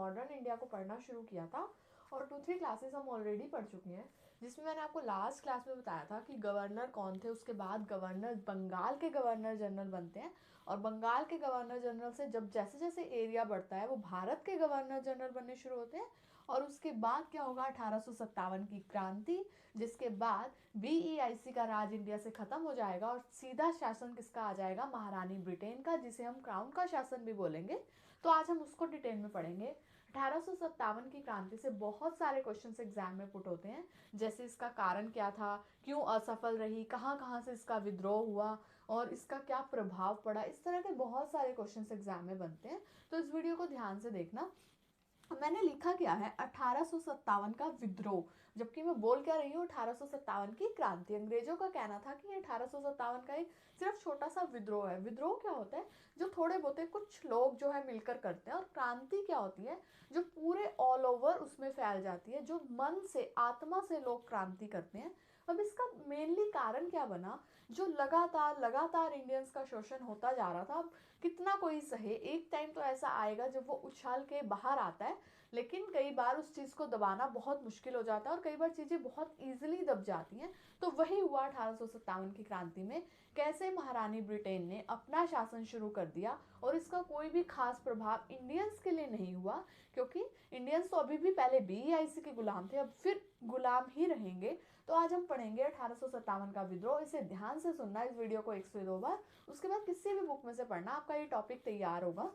Modern India को पढ़ना शुरू किया था और 2-3 क्लासेस हम ऑलरेडी पढ़ चुके हैं, जिसमें मैंने आपको लास्ट क्लास में बताया था कि गवर्नर कौन थे, उसके बाद गवर्नर बंगाल के गवर्नर जनरल बनते हैं और बंगाल के गवर्नर जनरल से जब जैसे जैसे एरिया बढ़ता है वो भारत के गवर्नर जनरल बनने शुरू होते हैं। और उसके बाद क्या होगा, 1857 की क्रांति, जिसके बाद BEIC का राज इंडिया से खत्म हो जाएगा और सीधा शासन किसका आ जाएगा, महारानी ब्रिटेन का, जिसे हम क्राउन का शासन भी बोलेंगे। तो आज हम उसको डिटेल में पढ़ेंगे। 1857 की क्रांति से बहुत सारे क्वेश्चंस एग्जाम में पुट होते हैं, जैसे इसका कारण क्या था, क्यों असफल रही, कहाँ कहाँ से इसका विद्रोह हुआ और इसका क्या प्रभाव पड़ा, इस तरह के बहुत सारे क्वेश्चंस एग्जाम में बनते हैं। तो इस वीडियो को ध्यान से देखना। मैंने लिखा क्या है, 1857 का विद्रोह, जबकि मैं बोल क्या रही हूँ 1857 की क्रांति। अंग्रेजों का कहना था कि 1857 का एक सिर्फ छोटा सा विद्रोह है। विद्रोह क्या होता है, जो थोड़े बहुत कुछ लोग जो है मिलकर करते हैं, और क्रांति क्या होती है, जो पूरे ऑल ओवर उसमें फैल जाती है, जो मन से आत्मा से लोग क्रांति करते हैं। अब इसका मेनली कारण क्या बना, जो लगातार लगातार इंडियंस का शोषण होता जा रहा था। अब कितना कोई सहे, एक टाइम तो ऐसा आएगा जब वो उछाल के बाहर आता है, लेकिन कई बार उस चीज़ को दबाना बहुत मुश्किल हो जाता है और कई बार चीज़ें बहुत ईजिली दब जाती हैं। तो वही हुआ 1857 की क्रांति में, कैसे महारानी ब्रिटेन ने अपना शासन शुरू कर दिया और इसका कोई भी खास प्रभाव इंडियंस के लिए नहीं हुआ, क्योंकि इंडियंस तो अभी भी पहले BEIC के गुलाम थे, अब फिर गुलाम ही रहेंगे। तो आज हम पढ़ेंगे 1857 का विद्रोह। इसे ध्यान से सुनना, इस वीडियो को 102 बार, उसके बाद किसी भी बुक में से पढ़ना, आपका ये टॉपिक तैयार होगा।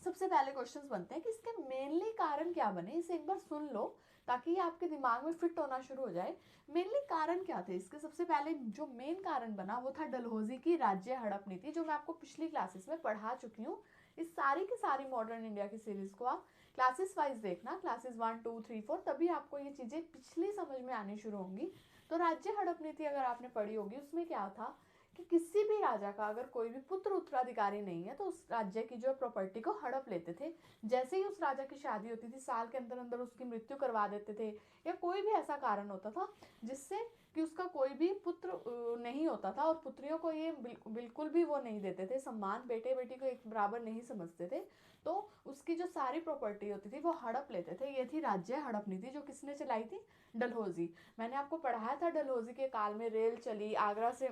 सबसे पहले क्वेश्चंस बनते हैं कि इसके मेनली कारण क्या बने, इसे एक बार सुन लो ताकि ये आपके दिमाग में फिट होना शुरू हो जाए। मेनली कारण क्या थे इसके, सबसे पहले जो मेन कारण बना वो था डलहौजी की राज्य हड़प नीति, जो मैं आपको पिछली क्लासेस में पढ़ा चुकी हूँ। इस सारी की सारी मॉडर्न इंडिया की सीरीज को आप क्लासेस वाइज देखना, क्लासेस 1, 2, 3, 4, तभी आपको ये चीज़ें पिछली समझ में आनी शुरू होंगी। तो राज्य हड़प नीति अगर आपने पढ़ी होगी, उसमें क्या था कि किसी भी राजा का अगर कोई भी पुत्र उत्तराधिकारी नहीं है तो उस राज्य की जो प्रॉपर्टी को हड़प लेते थे। जैसे ही उस राजा की शादी होती थी, साल के अंदर अंदर उसकी मृत्यु करवा देते थे, या कोई भी ऐसा कारण होता था जिससे कि उसका कोई भी पुत्र नहीं होता था, और पुत्रियों को ये बिल्कुल भी वो नहीं देते थे सम्मान, बेटे बेटी को एक बराबर नहीं समझते थे, तो उसकी जो सारी प्रॉपर्टी होती थी वो हड़प लेते थे। ये थी राज्य हड़प नीति, जो किसने चलाई थी, डलहौजी। मैंने आपको पढ़ाया था डलहौजी के काल में रेल चली, आगरा से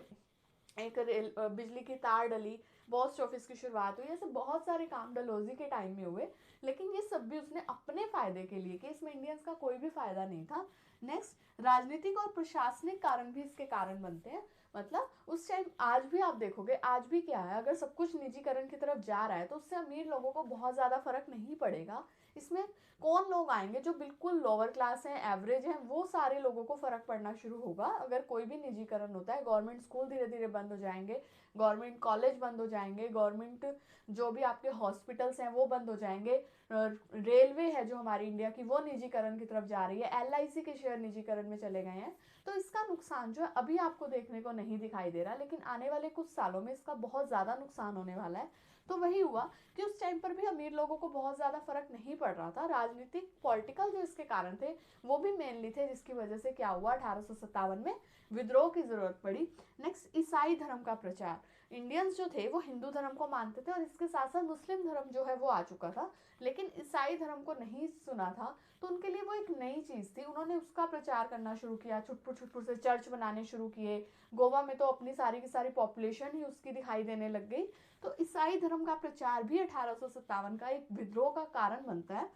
एक रेल बिजली की तार डली, पोस्ट ऑफिस की शुरुआत हुई, ऐसे बहुत सारे काम डलहौजी के टाइम में हुए, लेकिन ये सब भी उसने अपने फायदे के लिए किया, इसमें इंडियंस का कोई भी फायदा नहीं था। नेक्स्ट, राजनीतिक और प्रशासनिक कारण भी इसके कारण बनते हैं। मतलब उस टाइम, आज भी आप देखोगे, आज भी क्या है, अगर सब कुछ निजीकरण की तरफ जा रहा है तो उससे अमीर लोगों को बहुत ज़्यादा फर्क नहीं पड़ेगा। इसमें कौन लोग आएंगे, जो बिल्कुल लोअर क्लास हैं, एवरेज हैं, वो सारे लोगों को फर्क पड़ना शुरू होगा अगर कोई भी निजीकरण होता है। गवर्नमेंट स्कूल धीरे धीरे बंद हो जाएंगे, गवर्नमेंट कॉलेज बंद हो जाएंगे, गवर्नमेंट जो भी आपके हॉस्पिटल्स हैं वो बंद हो जाएंगे, रेलवे है जो हमारी इंडिया की वो निजीकरण की तरफ जा रही है, LIC के शेयर निजीकरण में चले गए हैं। तो इसका नुकसान जो है अभी आपको देखने को नहीं दिखाई दे रहा, लेकिन आने वाले कुछ सालों में इसका बहुत ज़्यादा नुकसान होने वाला है। तो वही हुआ कि उस टाइम पर भी अमीर लोगों को बहुत ज़्यादा फर्क नहीं पड़ रहा था। राजनीतिक पॉलिटिकल जो इसके कारण थे वो भी मेनली थे, जिसकी वजह से क्या हुआ, 1857 में विद्रोह की जरूरत पड़ी। नेक्स्ट, ईसाई धर्म का प्रचार। इंडियंस जो थे वो हिंदू धर्म को मानते थे और इसके साथ साथ मुस्लिम धर्म जो है वो आ चुका था, लेकिन ईसाई धर्म को नहीं सुना था, तो उनके लिए वो एक नई चीज़ थी। उन्होंने उसका प्रचार करना शुरू किया, छुटपुर छुटपुर से चर्च बनाने शुरू किए। गोवा में तो अपनी सारी की सारी पॉपुलेशन ही उसकी दिखाई देने लग गई। तो ईसाई धर्म का प्रचार भी 1857 का एक विद्रोह का कारण बनता है।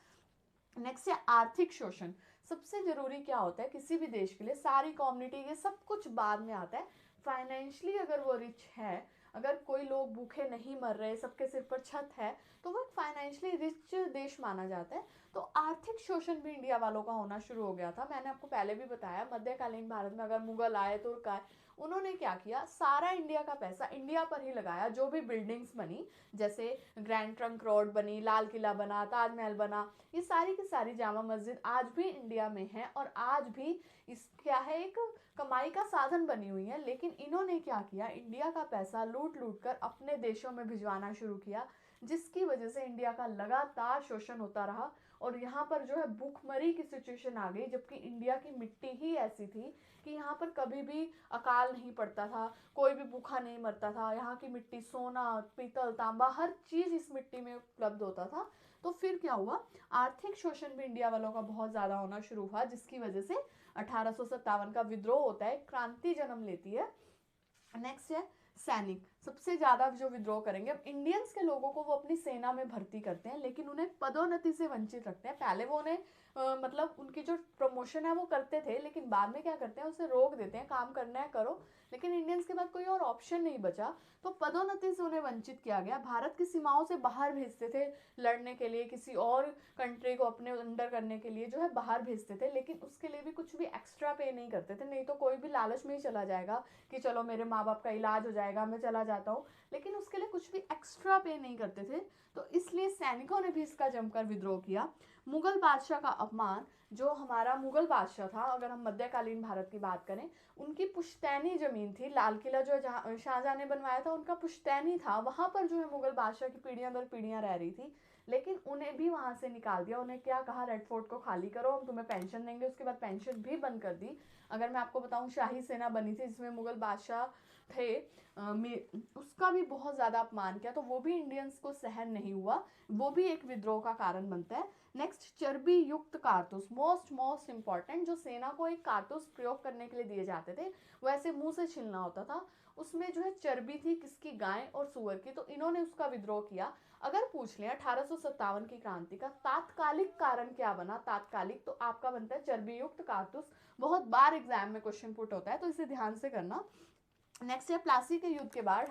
नेक्स्ट है आर्थिक शोषण। सबसे जरूरी क्या होता है किसी भी देश के लिए, सारी कम्युनिटी, ये सब कुछ बाद में आता है। फाइनेंशियली अगर वो रिच है, अगर कोई लोग भूखे नहीं मर रहे, सबके सिर पर छत है, तो वो एक फाइनेंशियली रिच देश माना जाता है। तो आर्थिक शोषण भी इंडिया वालों का होना शुरू हो गया था। मैंने आपको पहले भी बताया, मध्यकालीन भारत में अगर मुगल आए, तुर्क आए, उन्होंने क्या किया, सारा इंडिया का पैसा इंडिया पर ही लगाया। जो भी बिल्डिंग्स बनी, जैसे ग्रैंड ट्रंक रोड बनी, लाल किला बना, ताजमहल बना, ये सारी की सारी, जामा मस्जिद आज भी इंडिया में है और आज भी इस क्या है, एक कमाई का साधन बनी हुई है। लेकिन इन्होंने क्या किया, इंडिया का पैसा लूट लूट कर अपने देशों में भिजवाना शुरू किया, जिसकी वजह से इंडिया का लगातार शोषण होता रहा और यहाँ पर जो है भूखमरी की सिचुएशन आ गई, जबकि इंडिया की मिट्टी ही ऐसी थी कि यहाँ पर कभी भी अकाल नहीं पड़ता था, कोई भी भूखा नहीं मरता था। यहाँ की मिट्टी सोना, पीतल, तांबा, हर चीज़ इस मिट्टी में उपलब्ध होता था। तो फिर क्या हुआ, आर्थिक शोषण भी इंडिया वालों का बहुत ज़्यादा होना शुरू हुआ, जिसकी वजह से 1857 का विद्रोह होता है, क्रांति जन्म लेती है। नेक्स्ट है सैनिक, सबसे ज्यादा जो विद्रोह करेंगे। अब इंडियंस के लोगों को वो अपनी सेना में भर्ती करते हैं, लेकिन उन्हें पदोन्नति से वंचित रखते हैं। पहले वो उन्हें मतलब उनकी जो प्रमोशन है वो करते थे, लेकिन बाद में क्या करते हैं, उसे रोक देते हैं, काम करना है करो। लेकिन इंडियंस के बाद कोई और ऑप्शन नहीं बचा, तो पदोन्नति से उन्हें वंचित किया गया। भारत की सीमाओं से बाहर भेजते थे लड़ने के लिए, किसी और कंट्री को अपने अंडर करने के लिए जो है बाहर भेजते थे, लेकिन उसके लिए भी कुछ भी एक्स्ट्रा पे नहीं करते थे। नहीं तो कोई भी लालच में ही चला जाएगा कि चलो मेरे माँ बाप का इलाज हो जाएगा, मैं चला जाता हूँ, लेकिन उसके लिए कुछ भी एक्स्ट्रा पे नहीं करते थे। तो इसलिए सैनिकों ने भी इसका जमकर विद्रोह किया। मुगल बादशाह का अपमान, जो हमारा मुगल बादशाह था, अगर हम मध्यकालीन भारत की बात करें, उनकी पुश्तैनी जमीन थी, लाल किला जो शाहजहां ने बनवाया था उनका पुश्तैनी था, वहां पर जो है मुगल बादशाह की पीढ़ियां दर पीढ़ियां रह रही थी, लेकिन उन्हें भी वहां से निकाल दिया। उन्हें क्या कहा, रेड फोर्ट को खाली करो, हम तुम्हें पेंशन देंगे। उसके बाद पेंशन भी बंद कर दी। अगर मैं आपको बताऊं, शाही सेना बनी थी जिसमें मुगल बादशाह थे, उसका भी बहुत ज्यादा अपमान किया, तो वो भी इंडियंस को सहन नहीं हुआ, वो भी एक विद्रोह का कारण बनता है। नेक्स्ट, चर्बी युक्त कारतूस, मोस्ट इंपॉर्टेंट, जो सेना को एक कारतूस प्रयोग करने के लिए दिए जाते थे, वो ऐसे मुंह से छिलना होता था, उसमें जो है चर्बी थी, किसकी, गाय और सुअर की, तो इन्होंने उसका विद्रोह किया। अगर पूछ लें 1857 की क्रांति का तात्कालिक कारण क्या बना, तात्कालिक, तो आपका बनता है चर्बी युक्त कारतूस। बहुत बार एग्जाम में क्वेश्चन पुट होता है, तो इसे ध्यान से करना। नेक्स्ट है प्लासी के युद्ध के बाद,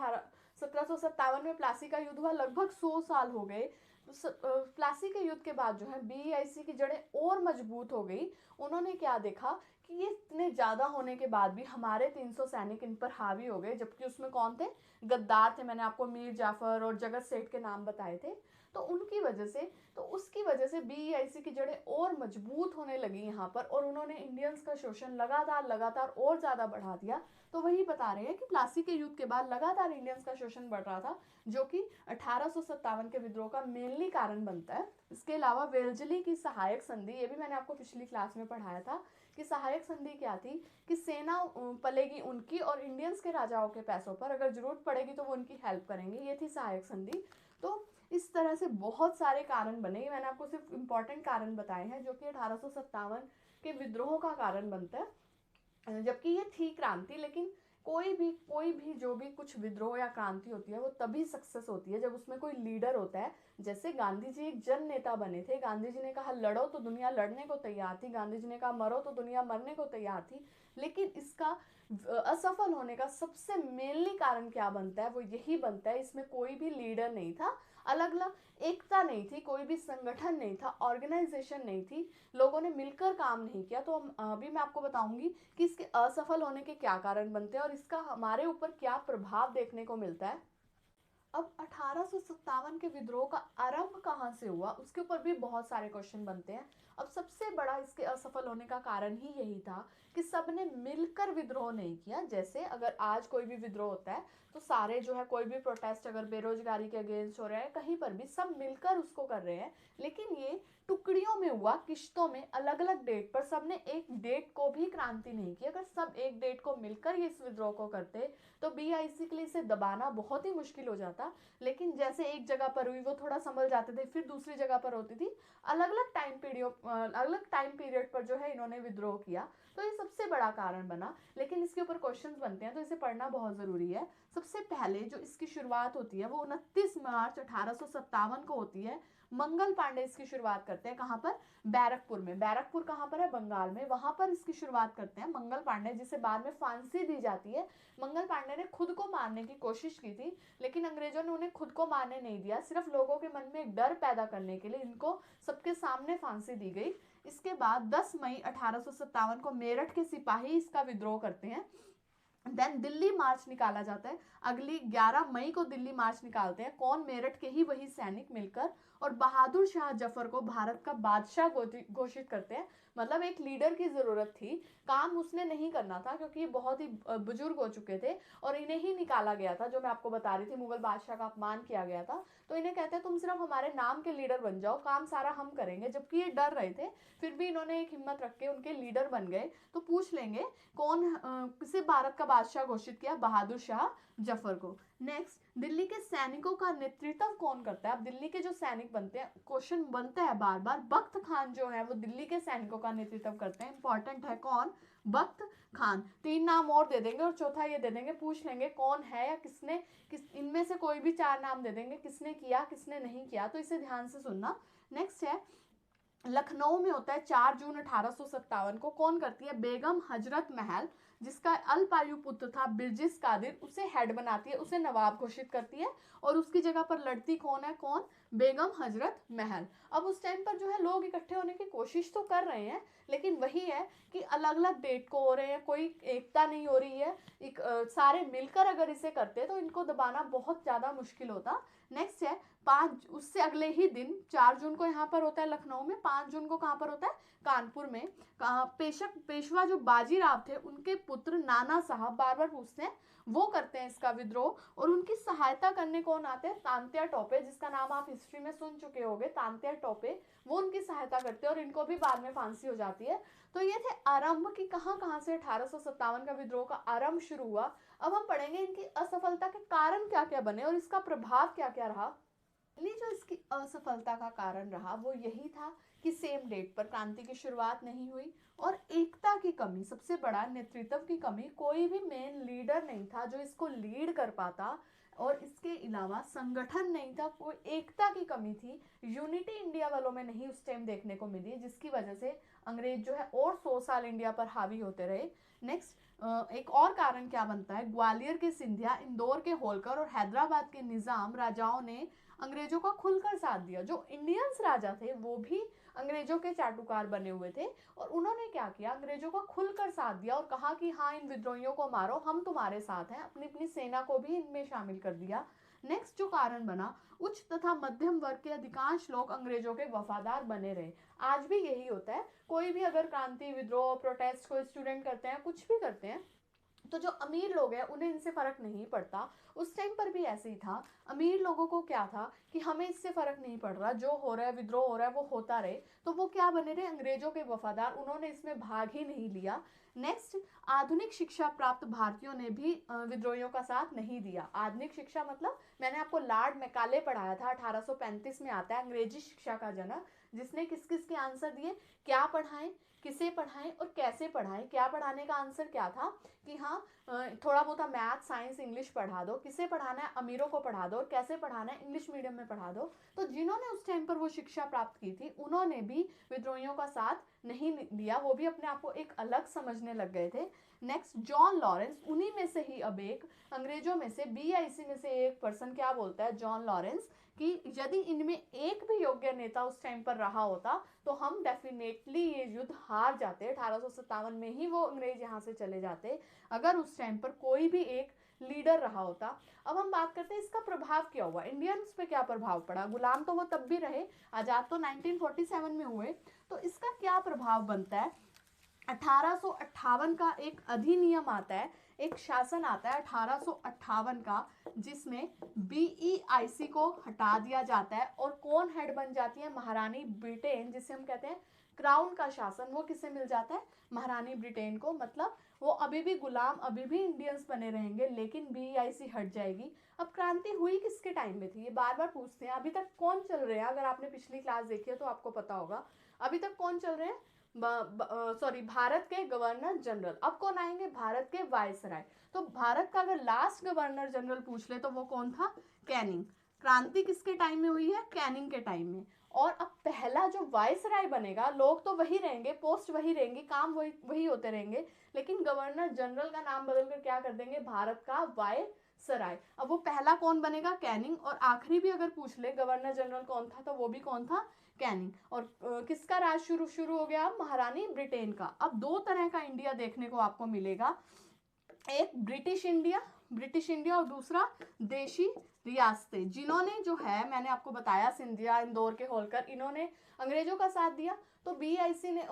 1757 में प्लासी का युद्ध हुआ, लगभग 100 साल हो गए। प्लासी के युद्ध के बाद जो है बीआईसी की जड़ें और मजबूत हो गई। उन्होंने क्या देखा कि ये इतने ज्यादा होने के बाद भी हमारे 300 सैनिक इन पर हावी हो गए, जबकि उसमें कौन थे, गद्दार थे। मैंने आपको मीर जाफर और जगत सेठ के नाम बताए थे। तो उनकी वजह से, तो उसकी वजह से बीआईसी की जड़ें और मजबूत होने लगी यहाँ पर, और उन्होंने इंडियंस का शोषण लगातार और ज्यादा बढ़ा दिया। तो वही बता रहे हैं कि प्लासी के युद्ध के बाद लगातार इंडियंस का शोषण बढ़ रहा था, जो कि 1857 के विद्रोह का मेनली कारण बनता है। इसके अलावा वेल्जली की सहायक संधि, ये भी मैंने आपको पिछली क्लास में पढ़ाया था कि सहायक संधि क्या थी, कि सेना पलेगी उनकी और इंडियंस के राजाओं के पैसों पर, अगर जरूरत पड़ेगी तो वो उनकी हेल्प करेंगे, ये थी सहायक संधि। तो इस तरह से बहुत सारे कारण बने, मैंने आपको सिर्फ इंपॉर्टेंट कारण बताए हैं जो कि 1857 के विद्रोह का कारण बनता है। जबकि ये थी क्रांति, लेकिन कोई भी जो भी कुछ विद्रोह या क्रांति होती है वो तभी सक्सेस होती है जब उसमें कोई लीडर होता है। जैसे गांधी जी एक जन नेता बने थे, गांधी जी ने कहा लड़ो तो दुनिया लड़ने को तैयार थी, गांधी जी ने कहा मरो तो दुनिया मरने को तैयार थी। लेकिन इसका असफल होने का सबसे मेनली कारण क्या बनता है, वो यही बनता है, इसमें कोई भी लीडर नहीं था, अलग अलग एकता नहीं थी, कोई भी संगठन नहीं था, ऑर्गेनाइजेशन नहीं थी, लोगों ने मिलकर काम नहीं किया। तो अभी मैं आपको बताऊंगी कि इसके असफल होने के क्या कारण बनते हैं और इसका हमारे ऊपर क्या प्रभाव देखने को मिलता है। अब 1857 के विद्रोह का आरंभ कहाँ से हुआ, उसके ऊपर भी बहुत सारे क्वेश्चन बनते हैं। अब सबसे बड़ा इसके असफल होने का कारण ही यही था कि सबने मिलकर विद्रोह नहीं किया। जैसे अगर आज कोई भी विद्रोह होता है तो सारे जो है, कोई भी प्रोटेस्ट अगर बेरोजगारी के अगेंस्ट हो रहा है, कहीं पर भी सब मिलकर उसको कर रहे हैं, लेकिन ये टुकड़ियों में हुआ, किश्तों में, अलग अलग डेट पर। सबने एक डेट को भी क्रांति नहीं की। अगर सब एक डेट को मिलकर ये इस विद्रोह को करते तो बीआईसी के लिए इसे दबाना बहुत ही मुश्किल हो जाता। लेकिन जैसे एक जगह पर हुई वो थोड़ा संभल जाते थे, फिर दूसरी जगह पर होती थी, अलग अलग टाइम पीरियड पर जो है इन्होंने विद्रोह किया। तो ये सबसे बड़ा कारण बना। लेकिन इसके ऊपर क्वेश्चंस बनते हैं तो इसे पढ़ना बहुत जरूरी है। सबसे पहले जो इसकी शुरुआत होती है वो 29 मार्च 1857 को होती है। मंगल पांडे इसकी शुरुआत करते हैं, कहां पर, बैरकपुर में। बैरकपुर कहां पर है, बंगाल में, वहां पर इसकी शुरुआत करते हैं मंगल पांडे, जिसे बाद में फांसी दी जाती है। मंगल पांडे ने खुद को मारने की कोशिश की थी, लेकिन अंग्रेजों ने उन्हें खुद को मारने नहीं दिया, सिर्फ लोगों के मन में एक डर पैदा करने के लिए इनको सबके सामने फांसी दी गई। इसके बाद 10 मई 1857 को मेरठ के सिपाही इसका विद्रोह करते हैं। देन दिल्ली मार्च निकाला जाता है, अगली 11 मई को दिल्ली मार्च निकालते हैं, कौन, मेरठ के ही वही सैनिक मिलकर, और बहादुर शाह जफर को भारत का बादशाह घोषित करते हैं। मतलब एक लीडर की ज़रूरत थी। काम उसने नहीं करना था क्योंकि ये बहुत ही बुजुर्ग हो चुके थे और इन्हें ही निकाला गया था, जो मैं आपको बता रही थी, मुगल बादशाह का अपमान किया गया था। तो इन्हें कहते हैं तुम सिर्फ हमारे नाम के लीडर बन जाओ, काम सारा हम करेंगे। जबकि ये डर रहे थे, फिर भी इन्होंने एक हिम्मत रख के उनके लीडर बन गए। तो पूछ लेंगे कौन किसे भारत का बादशाह घोषित किया? बहादुर शाह जफर को। नेक्स्ट, दिल्ली के सैनिकों का नेतृत्व कौन करता है? अब दिल्ली के जो सैनिक बनते हैं, क्वेश्चन बनता है बार बार, बख्त खान जो है वो दिल्ली के सैनिकों का नेतृत्व करते हैं। इंपॉर्टेंट है कौन? बख्त खान। 3 नाम और दे देंगे और चौथा ये दे देंगे, पूछ लेंगे कौन है या किसने, इनमें से कोई भी 4 नाम दे देंगे, किसने किया किसने नहीं किया, तो इसे ध्यान से सुनना। नेक्स्ट है, लखनऊ में होता है 4 जून 1857 को, कौन करती है? बेगम हजरत महल, जिसका अल्पायु पुत्र था बिरजिस कादिर, उसे हेड बनाती है, उसे नवाब घोषित करती है और उसकी जगह पर लड़ती कौन है? कौन? बेगम हजरत महल। अब उस टाइम पर जो है लोग इकट्ठे होने की कोशिश तो कर रहे हैं, लेकिन वही है कि अलग अलग डेट को हो रहे हैं, कोई एकता नहीं हो रही है। सारे मिलकर अगर इसे करते तो इनको दबाना बहुत ज़्यादा मुश्किल होता। नेक्स्ट है, 5 उससे अगले ही दिन 4 जून को यहाँ पर होता है लखनऊ में, 5 जून को कहाँ पर होता है? कानपुर में। पेशवा जो बाजीराव थे उनके पुत्र नाना साहब, बार बार पूछते हैं, वो करते हैं इसका विद्रोह और उनकी सहायता करने कौन आते हैं? तांत्या टोपे, जिसका नाम आप हिस्ट्री में सुन चुके होंगे, तांत्या टोपे, वो उनकी सहायता करते हैं और इनको भी बाद में फांसी हो जाती है। तो ये थे आरंभ की कहाँ कहाँ से 1857 का विद्रोह का आरंभ शुरू हुआ। अब हम पढ़ेंगे इनकी असफलता के कारण क्या क्या बने और इसका प्रभाव क्या क्या रहा। जो इसकी असफलता का कारण रहा वो यही था कि सेम डेट पर क्रांति की शुरुआत नहीं हुई और एकता की कमी, सबसे बड़ा नेतृत्व की कमी, कोई भी मेन लीडर नहीं था जो इसको लीड कर पाता और इसके अलावा संगठन नहीं था, कोई एकता की कमी थी, यूनिटी इंडिया वालों में नहीं उस टाइम देखने को मिली, जिसकी वजह से अंग्रेज जो है और 100 साल इंडिया पर हावी होते रहे। नेक्स्ट, एक और कारण क्या बनता है? ग्वालियर के सिंधिया, इंदौर के होलकर और हैदराबाद के निजाम राजाओं ने अंग्रेजों का खुलकर साथ दिया। जो इंडियंस राजा थे वो भी अंग्रेजों के चाटुकार बने हुए थे और उन्होंने क्या किया? अंग्रेजों का खुलकर साथ दिया और कहा कि हाँ, इन विद्रोहियों को मारो, हम तुम्हारे साथ हैं, अपनी अपनी सेना को भी इनमें शामिल कर दिया। नेक्स्ट जो कारण बना, उच्च तथा मध्यम वर्ग के अधिकांश लोग अंग्रेजों के वफादार बने रहे। आज भी यही होता है, कोई भी अगर क्रांति, विद्रोह, प्रोटेस्ट कोई स्टूडेंट करते हैं, कुछ भी करते हैं, तो जो अमीर लोग हैं उन्हें इनसे फर्क नहीं पड़ता। उस टाइम पर भी ऐसे ही था, अमीर लोगों को क्या था कि हमें इससे फर्क नहीं पड़ रहा, जो हो रहा है, विद्रोह हो रहा है, वो होता रहे। तो वो क्या बने रहे? अंग्रेजों के वफादार, उन्होंने इसमें भाग ही नहीं लिया। नेक्स्ट, आधुनिक शिक्षा प्राप्त भारतीयों ने भी विद्रोहियों का साथ नहीं दिया। आधुनिक शिक्षा मतलब मैंने आपको लॉर्ड मैकाले पढ़ाया था, 1835 में आता है, अंग्रेजी शिक्षा का जनक, जिसने किस किस के आंसर दिए, क्या पढ़ाएं, किसे पढ़ाएं और कैसे पढ़ाएं। क्या पढ़ाने का आंसर क्या था कि हाँ, थोड़ा बहुत मैथ, साइंस, इंग्लिश पढ़ा दो, किसे पढ़ाना है? अमीरों को पढ़ा दो, और कैसे पढ़ाना है? इंग्लिश मीडियम में पढ़ा दो। तो जिन्होंने उस टाइम पर वो शिक्षा प्राप्त की थी उन्होंने भी विद्रोहियों का साथ नहीं दिया, वो भी अपने आप को एक अलग समझने लग गए थे। नेक्स्ट, जॉन लॉरेंस, उन्हीं में से ही अब एक, अंग्रेजों में से, BIC में से एक पर्सन क्या बोलता है, जॉन लॉरेंस, कि यदि इनमें एक भी योग्य नेता उस टाइम पर रहा होता तो हम डेफिनेटली ये युद्ध हार जाते। 1857 में ही वो अंग्रेज यहाँ से चले जाते अगर उस टाइम पर कोई भी एक लीडर रहा होता। अब हम बात करते हैं इसका प्रभाव क्या हुआ, इंडियंस पे क्या प्रभाव पड़ा। गुलाम तो वो तब भी रहे, आजाद तो 1947 में हुए, तो इसका क्या प्रभाव बनता है? 1858 का एक अधिनियम आता है, एक शासन आता है 1858 का, जिसमें BEIC को हटा दिया जाता है और कौन हेड बन जाती है? महारानी ब्रिटेन, जिसे हम कहते हैं क्राउन का शासन, वो किसे मिल जाता है? महारानी ब्रिटेन को। मतलब वो अभी भी गुलाम, अभी भी इंडियंस बने रहेंगे, लेकिन BEIC हट जाएगी। अब क्रांति हुई किसके टाइम में थी? ये बार बार पूछते हैं। अभी तक कौन चल रहे हैं? अगर आपने पिछली क्लास देखी है तो आपको पता होगा अभी तक कौन चल रहे हैं। भारत के गवर्नर जनरल। अब कौन आएंगे? भारत के वायसराय। तो भारत का अगर लास्ट गवर्नर जनरल पूछ ले तो वो कौन था? कैनिंग। क्रांति किसके टाइम में हुई है? कैनिंग के टाइम में। और अब पहला जो वायसराय बनेगा, लोग तो वही रहेंगे, पोस्ट वही रहेंगी, काम वही होते रहेंगे, लेकिन गवर्नर जनरल का नाम बदलकर क्या कर देंगे? भारत का वायसराय। अब वो पहला कौन बनेगा? कैनिंग। और आखिरी भी अगर पूछ ले गवर्नर जनरल कौन था, तो वो भी कौन था? कैनिंग। और किसका राज शुरू हो गया? महारानी ब्रिटेन का। अब 2 तरह का इंडिया देखने को आपको मिलेगा। एक ब्रिटिश इंडिया और दूसरा देशी रियासतें, जिन्होंने जो है मैंने आपको बताया सिंधिया, इंदौर के होलकर, इन्होंने अंग्रेजों का साथ दिया। तो बीआईसी ने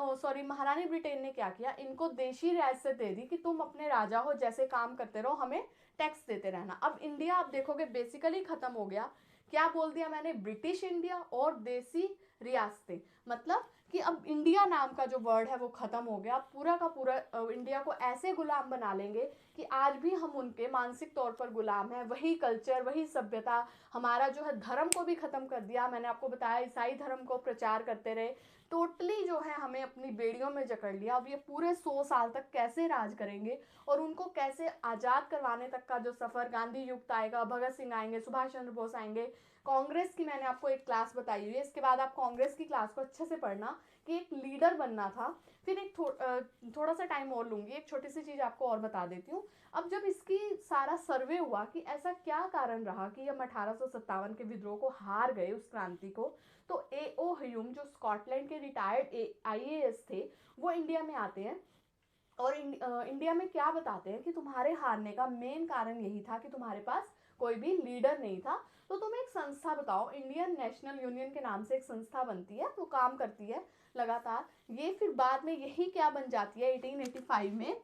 महारानी ब्रिटेन ने क्या किया, इनको देशी रियासत दे दी कि तुम अपने राजा हो, जैसे काम करते रहो, हमें टैक्स देते रहना। अब इंडिया आप देखोगे बेसिकली खत्म हो गया। क्या बोल दिया मैंने, ब्रिटिश इंडिया और देसी रियासतें, मतलब कि अब इंडिया नाम का जो वर्ड है वो खत्म हो गया। पूरा का पूरा इंडिया को ऐसे गुलाम बना लेंगे कि आज भी हम उनके मानसिक तौर पर गुलाम हैं। वही कल्चर, वही सभ्यता, हमारा जो है धर्म को भी खत्म कर दिया। मैंने आपको बताया ईसाई धर्म को प्रचार करते रहे, टोटली जो है हमें अपनी बेड़ियों में जकड़ लिया। अब ये पूरे 100 साल तक कैसे राज करेंगे और उनको कैसे आज़ाद करवाने तक का जो सफ़र, गांधी युग आएगा, भगत सिंह आएंगे, सुभाष चंद्र बोस आएंगे, कांग्रेस की मैंने आपको एक क्लास बताई हुई है, इसके बाद आप कांग्रेस की क्लास को अच्छे से पढ़ना कि एक लीडर बनना था। फिर एक थोड़ा सा टाइम और लूंगी, एक छोटी सी चीज़ आपको और बता देती हूँ। अब जब इसकी सारा सर्वे हुआ कि ऐसा क्या कारण रहा कि हम 1857 के विद्रोह को हार गए, उस क्रांति को, तो ए.ओ. ह्यूम जो स्कॉटलैंड के रिटायर्ड आईएएस थे, वो इंडिया में आते हैं और इंडिया में क्या बताते हैं कि तुम्हारे हारने का मेन कारण यही था कि तुम्हारे पास कोई भी लीडर नहीं था। तो तुम एक संस्था बताओ, इंडियन नेशनल यूनियन के नाम से एक संस्था बनती है, वो काम करती है लगातार। ये फिर बाद में यही क्या बन जाती है, 1885 में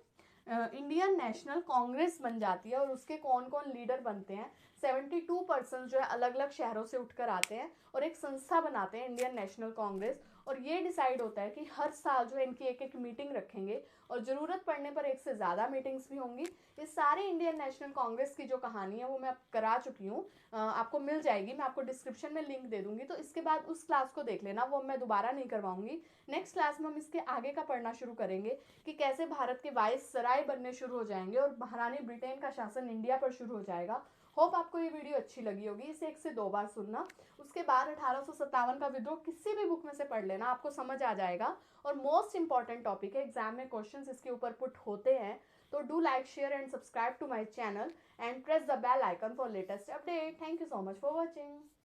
इंडियन नेशनल कांग्रेस बन जाती है। और उसके कौन कौन लीडर बनते हैं, 72 पर्सन जो है अलग अलग शहरों से उठकर आते हैं और एक संस्था बनाते हैं इंडियन नेशनल कांग्रेस। और ये डिसाइड होता है कि हर साल जो है इनकी एक एक मीटिंग रखेंगे और ज़रूरत पड़ने पर एक से ज़्यादा मीटिंग्स भी होंगी। इस सारे इंडियन नेशनल कांग्रेस की जो कहानी है वो मैं करा चुकी हूँ, आपको मिल जाएगी, मैं आपको डिस्क्रिप्शन में लिंक दे दूंगी। तो इसके बाद उस क्लास को देख लेना, वो मैं दोबारा नहीं करवाऊंगी। नेक्स्ट क्लास में हम इसके आगे का पढ़ना शुरू करेंगे कि कैसे भारत के वायसराय बनने शुरू हो जाएंगे और महारानी ब्रिटेन का शासन इंडिया पर शुरू हो जाएगा। होप आपको ये वीडियो अच्छी लगी होगी, इसे 1 से 2 बार सुनना। उसके बाद 1857 का विद्रोह किसी भी बुक में से पढ़ लेना, आपको समझ आ जाएगा। और मोस्ट इंपॉर्टेंट टॉपिक है, एग्जाम में क्वेश्चंस इसके ऊपर पुट होते हैं। तो do like, share and subscribe to my channel and press the bell icon for latest update. Thank you so much for watching.